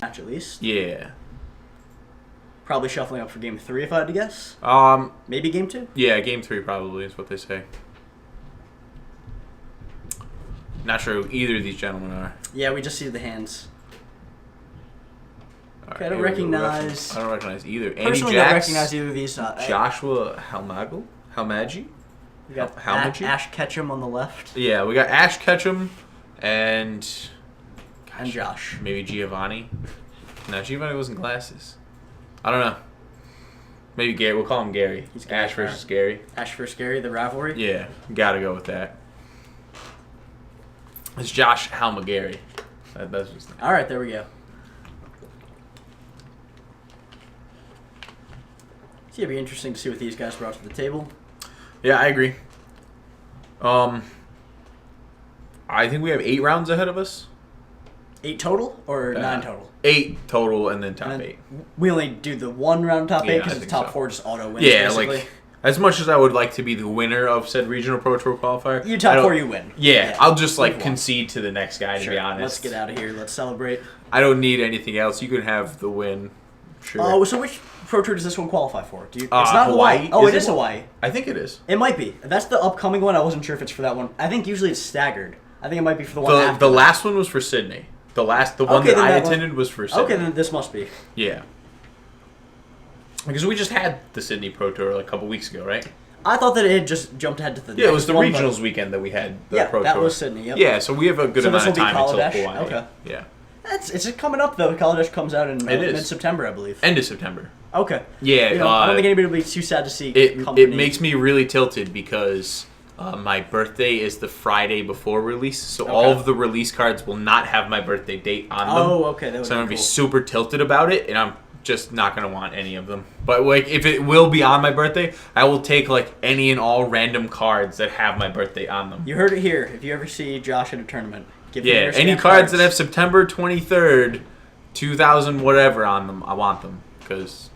match at least. Yeah. Probably shuffling up for game 3 if I had to guess. Maybe game 2? Yeah, game 3 probably is what they say. Not sure who either of these gentlemen are. Yeah, we just see the hands. Okay, I Right, don't recognize... I don't recognize either. Personally, I don't recognize either of these. Joshua Halmagi? We got Halmagi? Ash Ketchum on the left. Yeah, we got Ash Ketchum and... And Josh. Maybe Giovanni. No, Giovanni wasn't glasses. I don't know. Maybe Gary. We'll call him Gary. He's Gary. Ash versus Gary. Ash versus Gary, the rivalry? Yeah, gotta go with that. It's Josh Halmagary. That's his name. All right, there we go. So it'd be interesting to see what these guys brought to the table. Yeah, I agree. I think we have 8 rounds ahead of us. 8 total or 9 total? 8 total, and then top 8. We only do the 1 round top 8 because the top 4 just auto wins. Yeah, basically. like as much as I would like to be the winner of said regional Pro Tour qualifier, you top 4, you win. Yeah, I'll just concede to the next guy. To be honest, let's get out of here. Let's celebrate. I don't need anything else. You can have the win. Sure. Oh, so which Pro Tour does this one qualify for? It's not Hawaii. Oh, it is Hawaii. I think it is. It might be. That's the upcoming one. I wasn't sure if it's for that one. I think usually it's staggered. I think it might be for the one after. The last one was for Sydney. The one that I attended was for Sydney. Okay, then this must be. Yeah. Because we just had the Sydney Pro Tour like a couple weeks ago, right? I thought that it had just jumped ahead to the Yeah, it was the regionals weekend that we had the Pro Tour. Yeah, that was Sydney, yep. Yeah, so we have a good amount of time until Hawaii. Okay. Yeah. It's just coming up, though. College Dash comes out in mid-September, I believe. End of September. Okay. Yeah. I don't think anybody will be too sad to see it makes me really tilted because my birthday is the Friday before release, so all of the release cards will not have my birthday date on them. Oh, okay. So I'm going to be super tilted about it, and I'm just not going to want any of them. But like, if it will be on my birthday, I will take like any and all random cards that have my birthday on them. You heard it here. If you ever see Josh at a tournament, give him your any cards that have September 23rd, 2000 whatever on them, I want them. Because,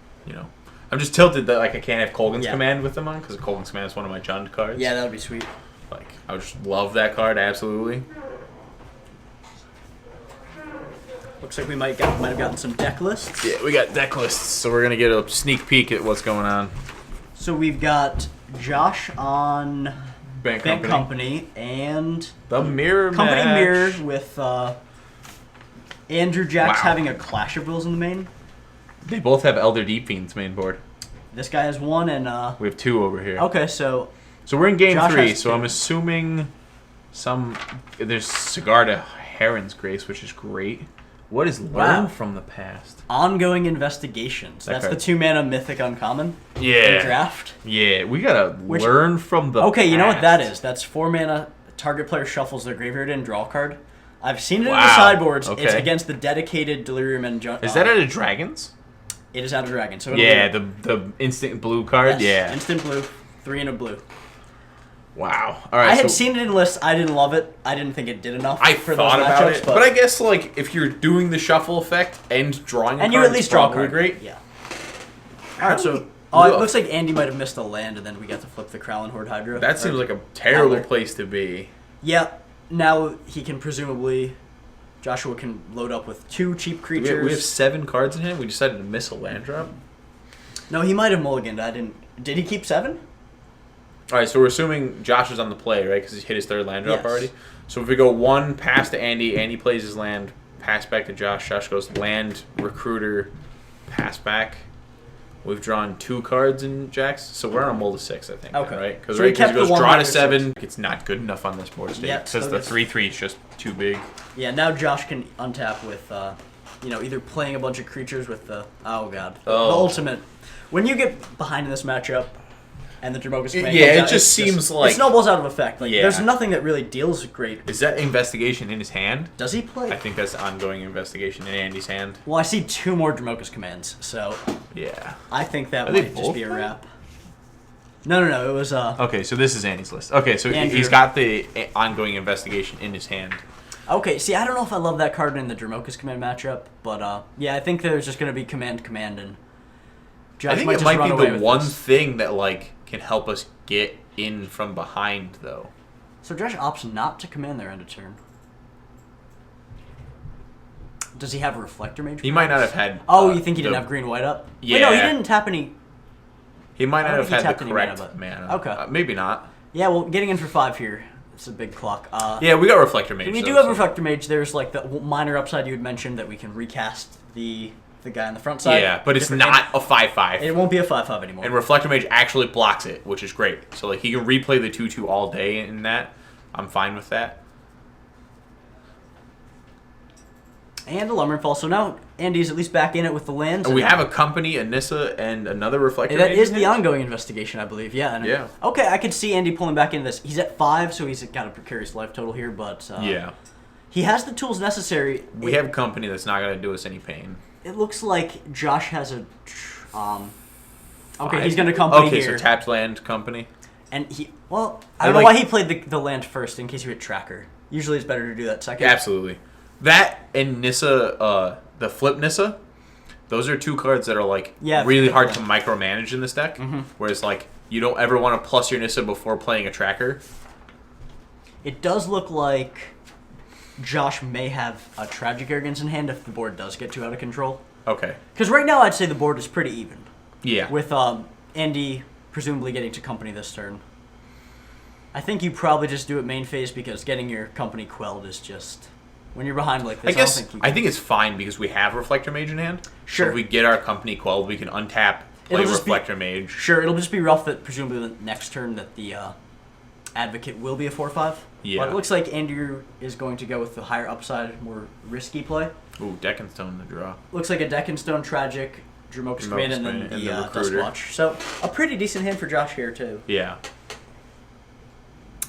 I'm just tilted that like I can't have Colgan's Command with them on, because Colgan's Command is one of my Jund cards. Yeah, that would be sweet. Like, I would just love that card, absolutely. Looks like we might have gotten some deck lists. Yeah, we got deck lists, so we're going to get a sneak peek at what's going on. So we've got Josh on Bank Company and the Mirror Company match. Mirror with Andrew Jacks having a Clash of Wills in the main. They both have Elder Deep Fiend's main board. This guy has 1 and... we have 2 over here. Okay, so... So we're in game Josh 3, so I'm assuming there's Cigar to Heron's Grace, which is great. What is Learn from the Past? Ongoing Investigations. That's the 2-mana Mythic Uncommon. Yeah. Draft. Yeah, we gotta learn from the Okay, past. you know what that is? That's 4 mana, target player shuffles their graveyard and draw a card. I've seen it in the sideboards. Okay. It's against the dedicated Delirium and... Is that out of Dragons? It is out of Dragon. So the instant blue card? Yes, yeah. Instant blue. 3 and a blue. Wow. All right. I had seen it in lists. I didn't love it. I didn't think it did enough. I for thought those about matchups, it, but I guess like if you're doing the shuffle effect and drawing, and you at least draw a card, great. Yeah. All right. So it looks like Andy might have missed a land, and then we got to flip the Krowlin Horde Hydra. That seems like a terrible place to be. Yeah. Now he can presumably. Joshua can load up with 2 cheap creatures. We have 7 cards in hand. We decided to miss a land drop. No, he might have mulliganed. I didn't. Did he keep 7? All right, so we're assuming Josh is on the play, right? Because he hit his 3rd land drop already. So if we go 1, pass to Andy, Andy plays his land, pass back to Josh. Josh goes land, recruiter, pass back. We've drawn 2 cards in Jax, so we're on a mold of 6, I think. Okay. Right? Because so he goes draw to 7. It's not good enough on this board state because the 3/3 is just too big. Yeah, now Josh can untap with, either playing a bunch of creatures with the the ultimate. When you get behind in this matchup, and the Dramoka's Command comes out, it just seems like... It snowballs out of effect. Like, there's nothing that really deals great. Is that Investigation in his hand? Does he play? I think that's Ongoing Investigation in Andy's hand. Well, I see 2 more Dramoka's Commands, so... Yeah. I think that might just be a wrap. No, it was... Okay, so this is Andy's list. Okay, so Andrew. He's got the Ongoing Investigation in his hand. Okay, see, I don't know if I love that card in the Dramoka's Command matchup, but, yeah, I think there's just going to be Command, and... Josh I think it might be the one thing that, like, can help us get in from behind, though. So Josh opts not to command their end of turn. Does he have a Reflector Mage? He might not have had... Oh, you think he didn't have green-white up? Yeah. Wait, no, he didn't tap any... He might not have had the correct mana. mana. Okay. Maybe not. Yeah, well, getting in for 5 here. It's a big clock. Yeah, we got Reflector Mage. We do have Reflector Mage. There's like the minor upside you had mentioned that we can recast the guy on the front side. Yeah, but it's not a 5/5. It won't be a 5/5 anymore. And Reflector Mage actually blocks it, which is great. So like he can replay the 2/2 all day in that. I'm fine with that. And a Lumbering Fall. So now Andy's at least back in it with the lands. And we have a Company, a Nissa, and another Reflector That Mage. is the ongoing investigation, I believe. Yeah. Yeah. Okay, I could see Andy pulling back into this. He's at 5, so he's got a precarious life total here, but yeah, he has the tools necessary. We have Company that's not going to do us any pain. It looks like Josh has a... okay, he's going to Company here. Okay, so tapped land Company. And he... Well, I don't know why he played the land first in case you hit Tracker. Usually it's better to do that second. Absolutely. That and Nissa, the Flip Nissa, those are 2 cards that are like really hard to micromanage in this deck. Mm-hmm. Whereas like you don't ever want to plus your Nissa before playing a Tracker. It does look like Josh may have a Tragic Arrogance in hand if the board does get too out of control. Okay. Because right now I'd say the board is pretty even. Yeah. With Andy presumably getting to Company this turn. I think you probably just do it main phase because getting your Company quelled is just... When you're behind like this, I think it's fine because we have Reflector Mage in hand. Sure. So if we get our Company quelled, we can untap, play Reflector Mage. Sure, it'll just be rough that presumably the next turn that the Advocate will be a 4/5. Yeah. But it looks like Andrew is going to go with the higher upside, more risky play. Ooh, Deck and Stone the draw. Looks like a Deck and Stone Tragic, Dromoka's Command, and then the Dust Watch. So a pretty decent hand for Josh here too. Yeah.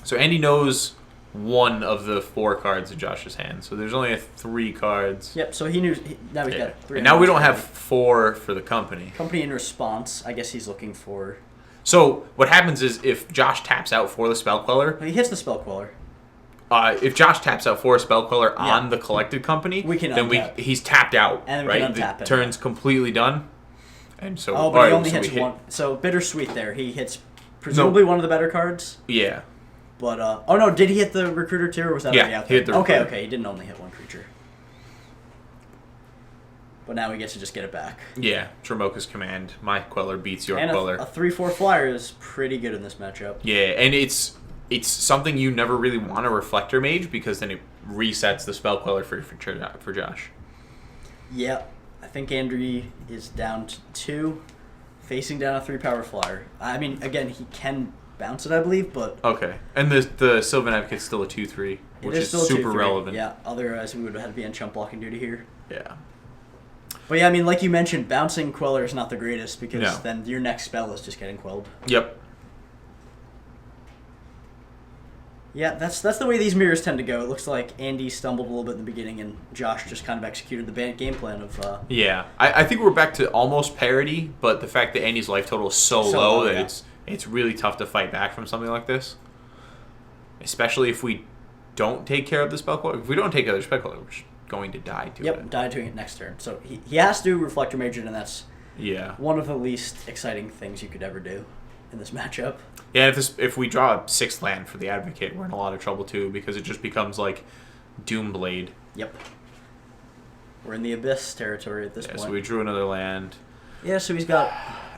So Andy knows one of the 4 cards in Josh's hand. So there's only 3 cards. Yep, so he knew... Now he's got 3. And now we don't have 4 for the Company. Company in response, I guess he's looking for... So what happens is if Josh taps out for the Spell Queller... He hits the Spell Queller. If Josh taps out for a Spell Queller on the collected Company, we can then he's tapped out, and right? We can the turn's completely done. And so... Oh, but he only hits one. So bittersweet there. He hits presumably one of the better cards. Yeah. But, oh no, did he hit the Recruiter too, or was that already out there? He hit the Recruiter. Okay, he didn't only hit one creature. But now he gets to just get it back. Yeah, Dromoka's Command. My Queller beats your and Queller. A 3/4 flyer is pretty good in this matchup. Yeah, and it's something you never really want to Reflector Mage because then it resets the Spell Queller for Josh. Yeah, I think Andrew is down to 2, facing down a 3-power flyer. I mean, again, he can bounce it, I believe, but... Okay. And the Sylvan Advocate's still a 2/3, which is super relevant. Yeah, otherwise we would have had to be on chump blocking duty here. Yeah. But yeah, I mean, like you mentioned, bouncing Queller is not the greatest because then your next spell is just getting quelled. Yep. Yeah, that's the way these mirrors tend to go. It looks like Andy stumbled a little bit in the beginning, and Josh just kind of executed the game plan of... Yeah. I think we're back to almost parity, but the fact that Andy's life total is so low that it's really tough to fight back from something like this. Especially if we don't take care of the Spell Queller. If we don't take care of the Spell Queller, we're just going to die to it. Yep, die to it next turn. So he has to Reflector Mage it, and that's one of the least exciting things you could ever do in this matchup. Yeah, if we draw a 6th land for the Advocate, we're in a lot of trouble too, because it just becomes like Doomblade. Yep. We're in the Abyss territory at this point. So we drew another land. Yeah, so he's got...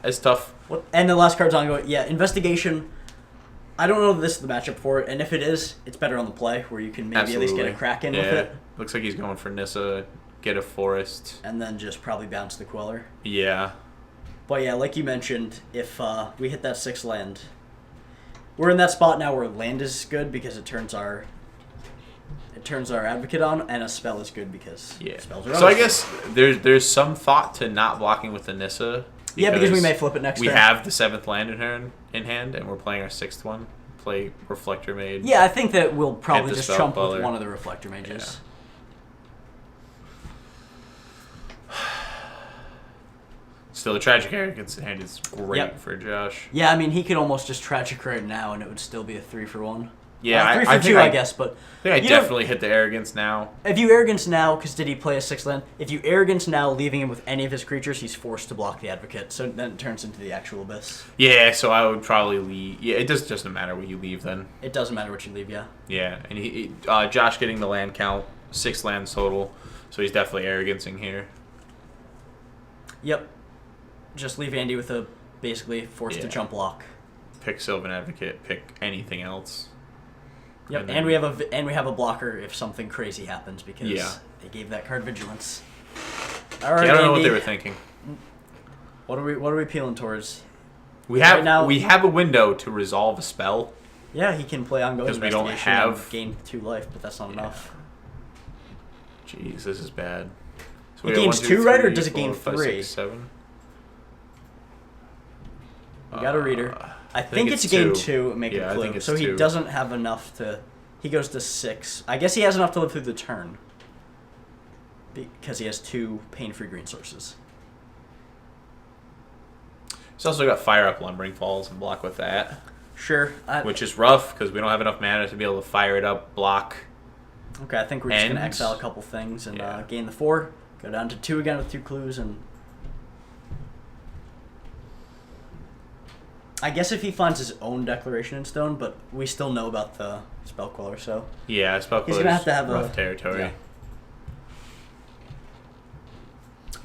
It's tough. And the last card's ongoing. Yeah, Investigation. I don't know if this is the matchup for it, and if it is, it's better on the play, where you can maybe at least get a crack in with it. Looks like he's going for Nissa, get a Forest. And then just probably bounce the Queller. Yeah. But yeah, like you mentioned, if we hit that 6th land, we're in that spot now where land is good because it turns our Advocate on, and a spell is good because spells are on. So I guess there's some thought to not blocking with the Nissa. Because we may flip it next turn. We have the 7th land in hand, and we're playing our 6th one. Play Reflector Mage. Yeah, I think that we'll probably just chump with one of the Reflector Mages. Yeah. Still, the Tragic Arrogance in hand is great for Josh. Yeah, I mean, he could almost just Tragic right now, and it would still be a 3-for-1. Yeah, 3-for-2, I guess, but... I think I definitely hit the Arrogance now. If you Arrogance now, because did he play a 6th land? If you Arrogance now, leaving him with any of his creatures, he's forced to block the Advocate, so then it turns into the actual Abyss. Yeah, so I would probably leave... Yeah, it doesn't matter what you leave then. It doesn't matter what you leave, yeah. Yeah, and Josh getting the land count 6 lands total, so he's definitely arrogancing here. Yep. Just leave Andy with a basically forced to jump block. Pick Sylvan Advocate. Pick anything else. Yep, and we have a blocker if something crazy happens because they gave that card vigilance. All right, I don't know Andy, what they were thinking. What are we peeling towards? We have a window to resolve a spell. Yeah, he can play ongoing because we don't have and gain 2 life, but that's not enough. Jeez, this is bad. So it gains 2, right, or does it gain 3? 5, 6, 7. You got a reader. I think it's gain 2. Make a clue. I think it's so 2. He doesn't have enough to. He goes to 6. I guess he has enough to live through the turn because he has 2 pain-free green sources. He's also got Fire Up Lumbering Falls and block with that. Sure. Which is rough because we don't have enough mana to be able to fire it up, block. Okay, I think we're just going to exile a couple things and gain the 4. Go down to 2 again with 2 clues. And I guess if he finds his own Declaration in Stone, but we still know about the Spell Queller, so... Yeah, Spell Queller is rough territory. Yeah.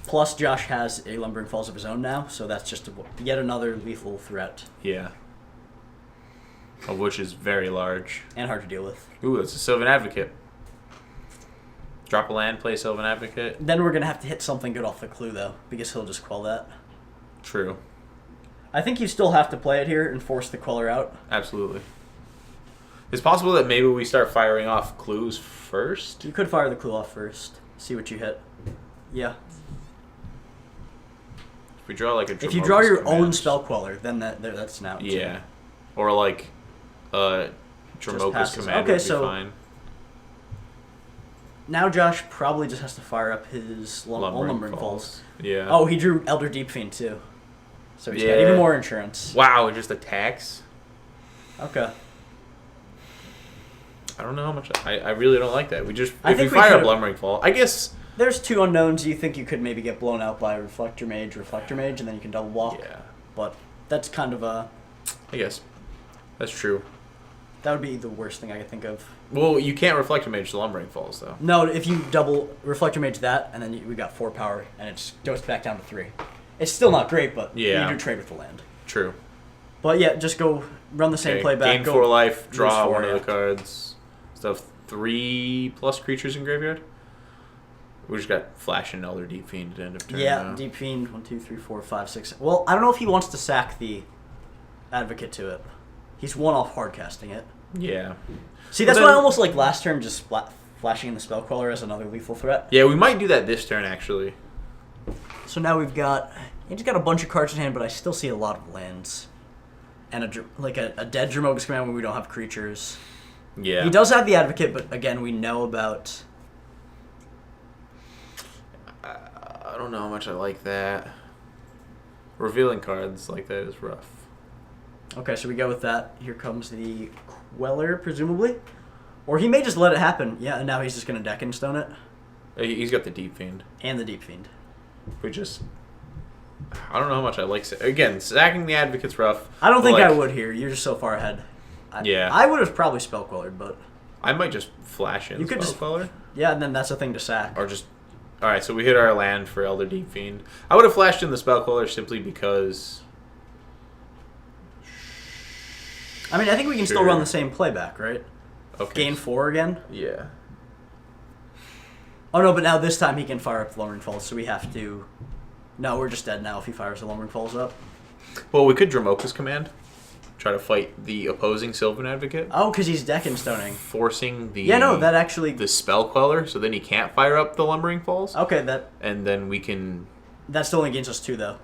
Plus, Josh has a Lumbering Falls of his own now, so that's just yet another lethal threat. Yeah. Of which is very large. And hard to deal with. Ooh, it's a Sylvan Advocate. Drop a land, play Sylvan Advocate. Then we're going to have to hit something good off the clue, though, because he'll just quell that. True. I think you still have to play it here and force the Queller out. Absolutely. It's possible that maybe we start firing off clues first. You could fire the clue off first. See what you hit. Yeah. If we draw like a if you draw your own Spell Queller, then that's an out. Yeah. Too. Or like Dromoka's Command would be fine. Now Josh probably just has to fire up his Lumbering Falls. Yeah. Oh, he drew Elder Deep Fiend too. So he's got even more insurance. Wow, it just attacks? Okay. I don't know how much... I really don't like that. If we fire up Lumbering Fall, I guess... There's 2 unknowns. You think you could maybe get blown out by Reflector Mage, and then you can double walk. Yeah. But that's kind of a... I guess. That's true. That would be the worst thing I could think of. Well, you can't Reflector Mage the Lumbering Falls, though. No, if you double Reflector Mage that, and then we got 4 power, and it goes back down to 3. It's still not great, but you do trade with the land. True. But yeah, just go run the same playback. Gain 4 life, draw 1 of the cards. Stuff 3+ creatures in graveyard. We just got Flash and Elder Deep Fiend at the end of turn. Yeah, now. Deep Fiend, 1, 2, 3, 4, 5, 6. Well, I don't know if he wants to sack the Advocate to it. He's 1 off hard casting it. Yeah. See, that's why I almost like last turn just flashing in the Spell Queller as another lethal threat. Yeah, we might do that this turn, actually. So now we've got... He's got a bunch of cards in hand, but I still see a lot of lands. And a dead Dromoka's Command when we don't have creatures. Yeah. He does have the Advocate, but again, we know about... I don't know how much I like that. Revealing cards like that is rough. Okay, so we go with that. Here comes the Queller, presumably. Or he may just let it happen. Yeah, and now he's just going to deck and stone it. He's got the Deep Fiend. And the Deep Fiend. We just... I don't know how much I like... Again, sacking the Advocate's rough. I don't think I would here. You're just so far ahead. I would have probably Spell Quellered, but... I might just flash in Spell Queller. Yeah, and then that's a thing to sack. Or just... Alright, so we hit our land for Elder Deep Fiend. I would have flashed in the Spell Queller simply because... I mean, I think we can still run the same playback, right? Okay. Gain 4 again? Yeah. Oh, no, but now this time he can fire up the Lumbering Falls, so we have to... No, we're just dead now if he fires the Lumbering Falls up. Well, we could Dromoka's Command. Try to fight the opposing Sylvan Advocate. Oh, because he's deck and stoning. Forcing the... Yeah, no, that actually... The Spell Queller, so then he can't fire up the Lumbering Falls. Okay, that... And then we can... That still only gains us 2, though.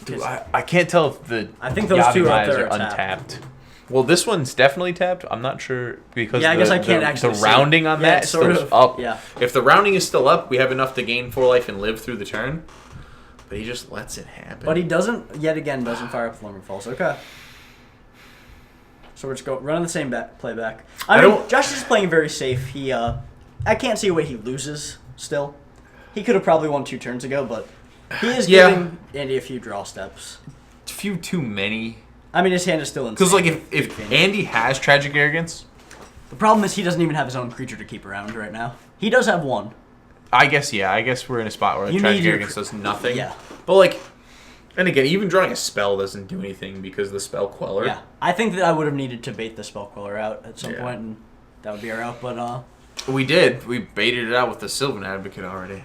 Dude, I can't tell if the I think those 2 up there are untapped. Well, this one's definitely tapped. I'm not sure because I guess I can't actually the rounding on that sort still of up. Yeah. If the rounding is still up, we have enough to gain 4 life and live through the turn. But he just lets it happen. But he doesn't fire up the Lumbering Falls. Okay. So we're just running the same playback. I mean, Josh is playing very safe. He, I can't see a way he loses still. He could have probably won 2 turns ago, but he is giving Andy a few draw steps. A few too many. I mean, his hand is still insane. Because, like, if Andy has Tragic Arrogance, The problem is he doesn't even have his own creature to keep around right now. He does have one. I guess, yeah. I guess we're in a spot where Tragic Arrogance does nothing. Yeah. But, like, and again, even drawing a spell doesn't do anything because of the Spell Queller. Yeah. I think that I would have needed to bait the Spell Queller out at some point, and that would be our out, but, We did. We baited it out with the Sylvan Advocate already.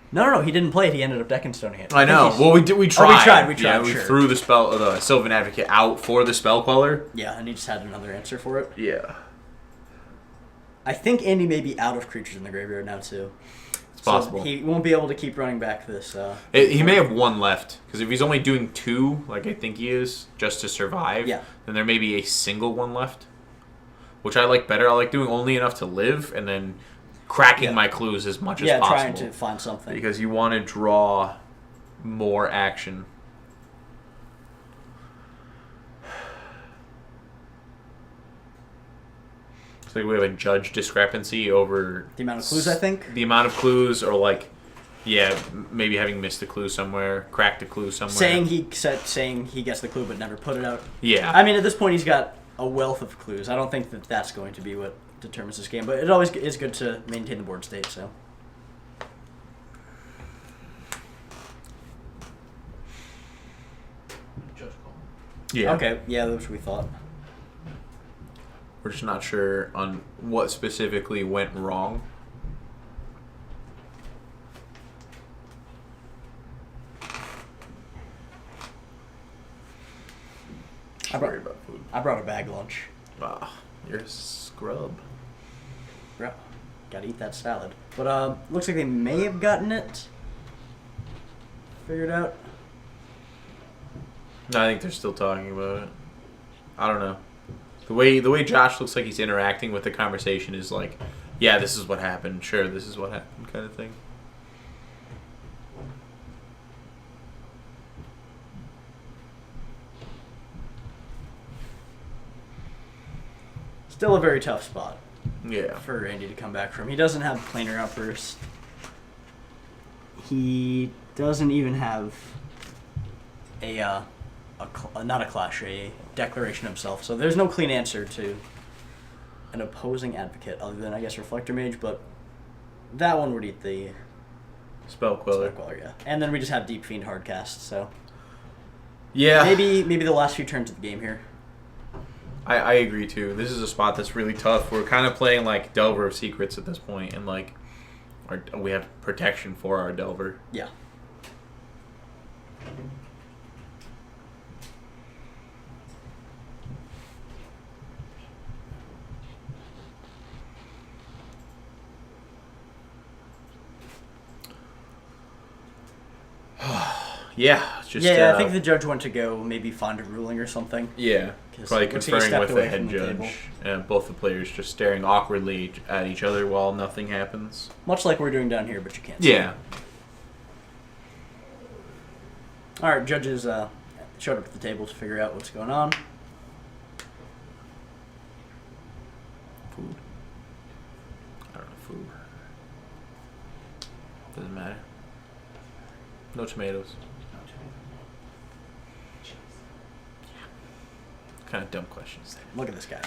No, he didn't play it. He ended up Deckenstoning it. I know. Well, we tried. We tried, Yeah, we sure. threw the Sylvan Advocate out for the Spell Queller. Yeah, and he just had another answer for it. Yeah. I think Andy may be out of creatures in the graveyard now, too. It's possible. He won't be able to keep running back this. He may have one left, because if he's only doing 2, like I think he is, just to survive, then there may be a single one left, which I like better. I like doing only enough to live, and then cracking my clues as much as possible. Yeah, trying to find something. Because you want to draw more action. It's like we have a judge discrepancy over the amount of clues, I think. The amount of clues, or like, maybe having missed a clue somewhere, cracked a clue somewhere. Saying he gets the clue but never put it out. Yeah. I mean, at this point, he's got a wealth of clues. I don't think that that's going to be what determines this game, but it always is good to maintain the board state. So. Yeah. Okay. Yeah, that's what we thought. We're just not sure on what specifically went wrong. I brought a bag lunch. Ah, you're a scrub. Bro, gotta eat that salad. But looks like they may have gotten it figured out. No, I think they're still talking about it. I don't know. The way Josh looks like he's interacting with the conversation is like, yeah, this is what happened. Sure, this is what happened, kind of thing. Still a very tough spot. Yeah. For Andy to come back from. He doesn't have Planar Outburst. He doesn't even have not a clash, a declaration himself. So there's no clean answer to an opposing advocate other than, I guess, Reflector Mage, but that one would eat the Spell Queller. Yeah. And then we just have Deep Fiend Hardcast, so yeah. Maybe the last few turns of the game here. I agree too. This is a spot that's really tough. We're kind of playing like Delver of Secrets at this point, and like we have protection for our Delver. Yeah. Yeah, just I think the judge went to go maybe find a ruling or something. Yeah, probably conferring with the head judge, and both the players just staring awkwardly at each other while nothing happens. Much like we're doing down here, but you can't see. Yeah. All right, judges showed up at the table to figure out what's going on. Food. I don't know, food. Doesn't matter. No tomatoes. Kind of dumb questions. Look at this guy.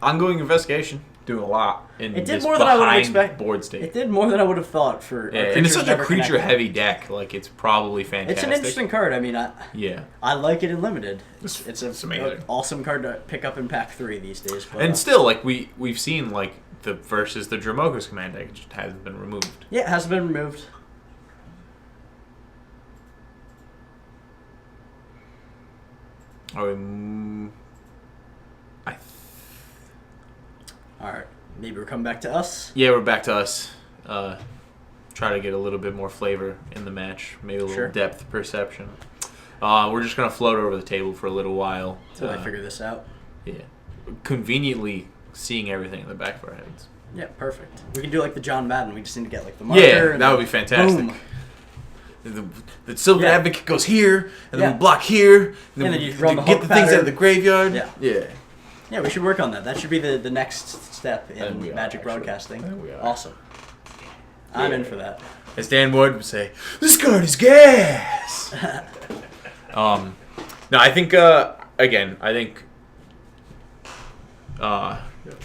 Ongoing investigation. Doing a lot in it did this more than I would have expected. Board state. It did more than I would have thought for. Yeah, and it's such a creature-heavy deck. Like it's probably fantastic. It's an interesting card. I mean, I like it in limited. It's an awesome card to pick up in Pack 3 these days. But, and still, like we've seen, like the versus the Dromoka's command deck just hasn't been removed. Yeah, it hasn't been removed. Alright, maybe we're coming back to us? Yeah, we're back to us. Try to get a little bit more flavor in the match. Maybe a little depth perception. We're just going to float over the table for a little while. Until I figure this out. Yeah. Conveniently seeing everything in the back of our heads. Yeah, perfect. We can do like the John Madden. We just need to get like the marker. Yeah, that would be fantastic. The Sylvan Advocate goes here, and then we block here, and then you run the get the things out of the graveyard. Yeah. Yeah, we should work on that. That should be the next step in Magic broadcasting. Awesome. I'm in for that. As Dan Wood would say, this card is gas! No, I think again, I think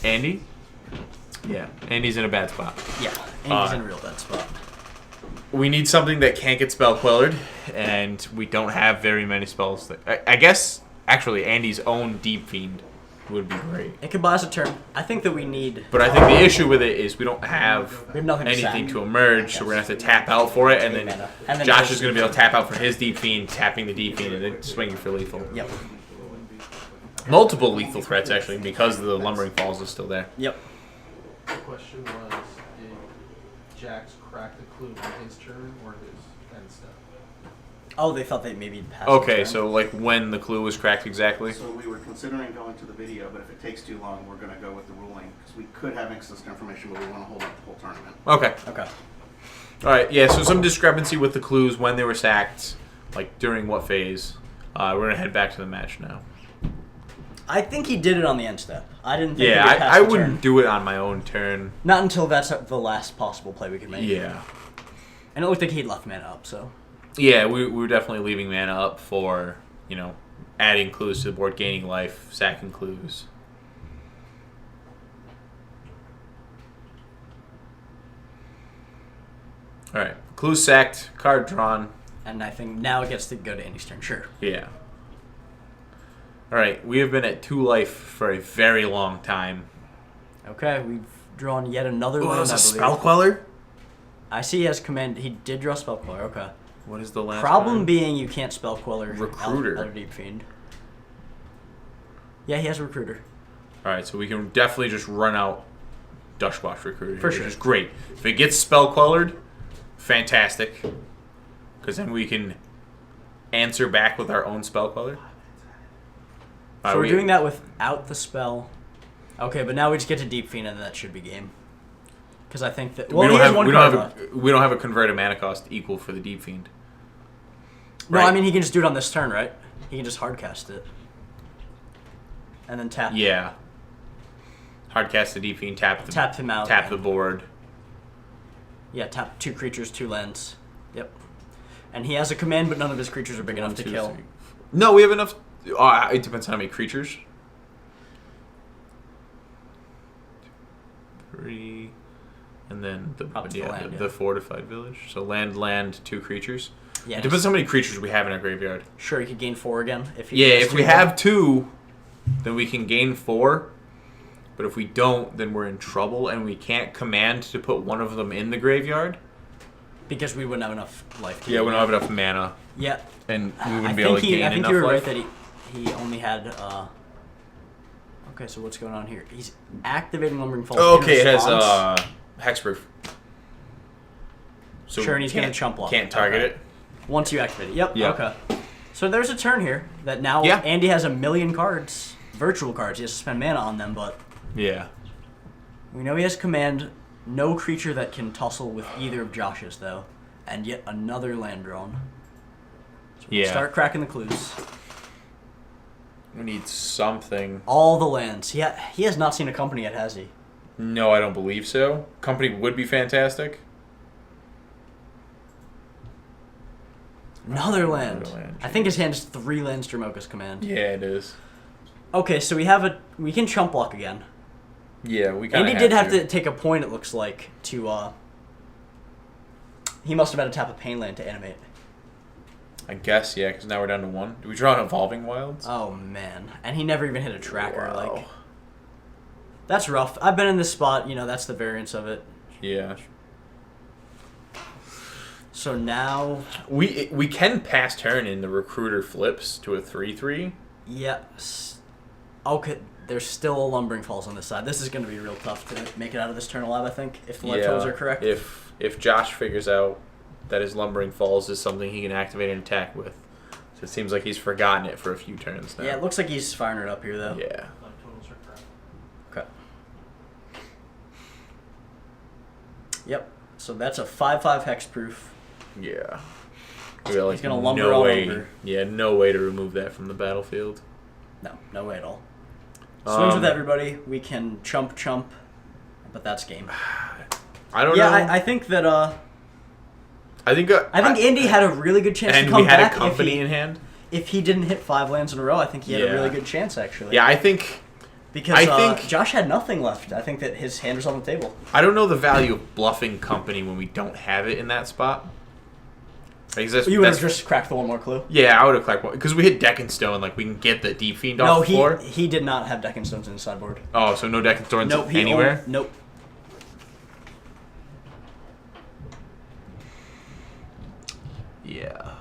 Andy. Yeah, Andy's in a bad spot. Yeah, Andy's in a real bad spot. We need something that can't get spell quellered, and we don't have very many spells. I guess actually Andy's own Deep Fiend would be great. It could buy us a turn. I think that we need. But I think the issue with it is we don't have nothing anything to emerge, so we're gonna have to tap out for it, and then Josh is gonna be able to tap out for his Deep Fiend, tapping the Deep Fiend, and then swinging for lethal. Yep. Multiple lethal threats actually, because the Lumbering Falls is still there. Yep. The question was, did Jax crack the clue on his turn or his end step? Oh, they thought they maybe passed. Okay, so like when the clue was cracked exactly. So we were considering going to the video, but if it takes too long, we're going to go with the ruling because we could have access to information, but we want to hold up the whole tournament. Okay. Okay. All right. Yeah. So some discrepancy with the clues when they were sacked, like during what phase. We're gonna head back to the match now. I think he did it on the end step. I didn't think Yeah, he would pass I the wouldn't turn. do it on my own turn. Not until that's the last possible play we could make. Yeah. And it looked like he'd left mana up, so. Yeah, we were definitely leaving mana up for, adding clues to the board, gaining life, sacking clues. All right, clues sacked, card drawn. And I think now it gets to go to Andy's turn. Sure. Yeah. All right, we have been at 2 life for a very long time. Okay, we've drawn yet another land, I believe. Spell Queller? I see he has command. He did draw Spell Queller. Okay. What is the last Problem one? being you can't Spell Queller Recruiter. out of Deep Fiend. Yeah, he has a Recruiter. All right, so we can definitely just run out Dushwash Recruiter. For here, sure. Which is great. If it gets Spell Quellered, fantastic. Because then we can answer back with our own Spell Queller. So we're doing that without the spell. Okay, but now we just get to Deep Fiend and that should be game. Because I think that... we don't have a converted mana cost equal for the Deep Fiend. No, Right. I mean he can just do it on this turn, right? He can just hardcast it. And then tap. Yeah. Hardcast the Deep Fiend, tap him out. Tap the board. Yeah, tap 2 creatures, 2 lands. Yep. And he has a command, but none of his creatures are big enough to kill. No, we have enough. It depends on how many creatures. 3, and then Probably the land, the fortified village. So land, 2 creatures. Yeah, It depends on how many creatures we have in our graveyard. Sure, he could gain 4 again. If we have 2, then we can gain 4. But if we don't, then we're in trouble, and we can't command to put one of them in the graveyard. Because we wouldn't have enough life. Yeah, we don't have enough mana. Yeah. And we wouldn't be able to gain I think enough you were life. right that he only had... Okay, so what's going on here? He's activating Lumbering Falls. Oh, in okay, it has response. hexproof. So Sure, and he's going to chump block. Can't target it. Once you activate it. Yep, Yep. okay. So there's a turn here that now Andy has a million cards, virtual cards. He has to spend mana on them, but Yeah. we know he has command. No creature that can tussle with either of Josh's, though. And yet another land drawn. So we'll start cracking the clues. We need something. All the lands. He has not seen a company yet, has he? No, I don't believe so. Company would be fantastic. Another land. Another land, I think his hand is 3 lands to Dromoka's command. Yeah, it is. Okay, so we can chump block again. Yeah, we And he did have to take a point, it looks like, to, he must have had to tap a pain land to animate. I guess, yeah, because now we're down to 1. Do we draw an Evolving Wilds? Oh, man. And he never even hit a tracker, Wow. like... That's rough. I've been in this spot, that's the variance of it. Yeah. So now... We can pass turn in the Recruiter flips to a 3/3. Yes. Okay, there's still a Lumbering Falls on this side. This is going to be real tough to make it out of this turn alive, I think, if the life totals are correct. If Josh figures out that his Lumbering Falls is something he can activate and attack with. So it seems like he's forgotten it for a few turns now. Yeah, it looks like he's firing it up here, though. Yeah. Life totals are correct. Okay. Yep. So that's a 5/5 hexproof. Yeah. We got, like, He's gonna lumber all over. Yeah, no way to remove that from the battlefield. No way at all. Swings with everybody. We can chump, but that's game. I don't know. Yeah, I think that. I think Andy had a really good chance and to come we had back a company in hand. if he didn't hit 5 lands in a row, I think he had a Yeah. really good chance, actually. Yeah, I think Because Josh had nothing left. I think that his hand was on the table. I don't know the value of bluffing company when we don't have it in that spot. Like, You would have just cracked the one more clue. Yeah, I would have cracked one because we hit Deck and Stone. Like we can get the Deep Fiend off the floor. He did not have Deck and Stones in his sideboard. Oh, so no Deck and Stones Nope, anywhere? Nope. Yeah.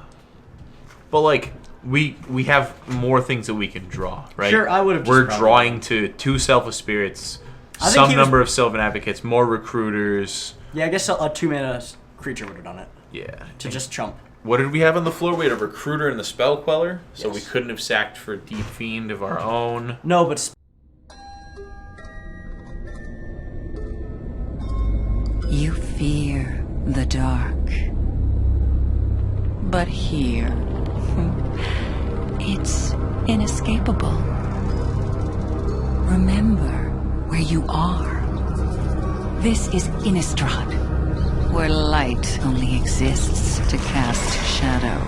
But like we have more things that we can draw, right? Sure, I would have. We're drawing to 2 Selfless Spirits, some number of Sylvan Advocates, more Recruiters. Yeah, I guess a 2-mana creature would have done it. Yeah. To just chump. What did we have on the floor? We had a Recruiter and the Spell Queller, so Yes. we couldn't have sacked for Deep Fiend of our own. No, but You fear the dark. But here, it's inescapable. Remember where you are. This is Innistrad, where light only exists to cast shadow.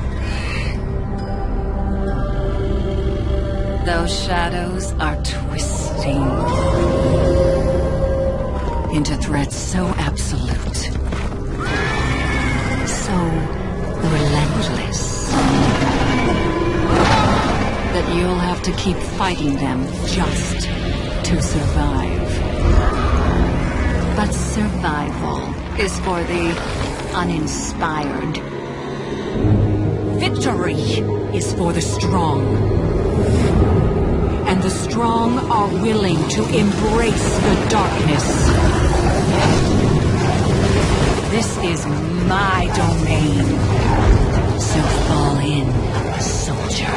Those shadows are twisting into threats so absolute, so relentless, that you'll have to keep fighting them just to survive. But survival is for the uninspired. Victory is for the strong. And the strong are willing to embrace the darkness. This is my domain. So fall in, soldier.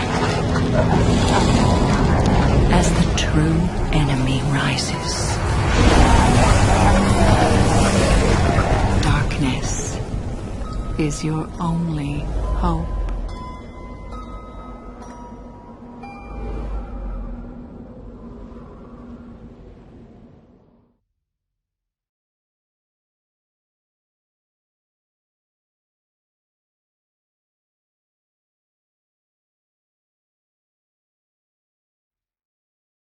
As the true enemy rises, darkness is your only hope.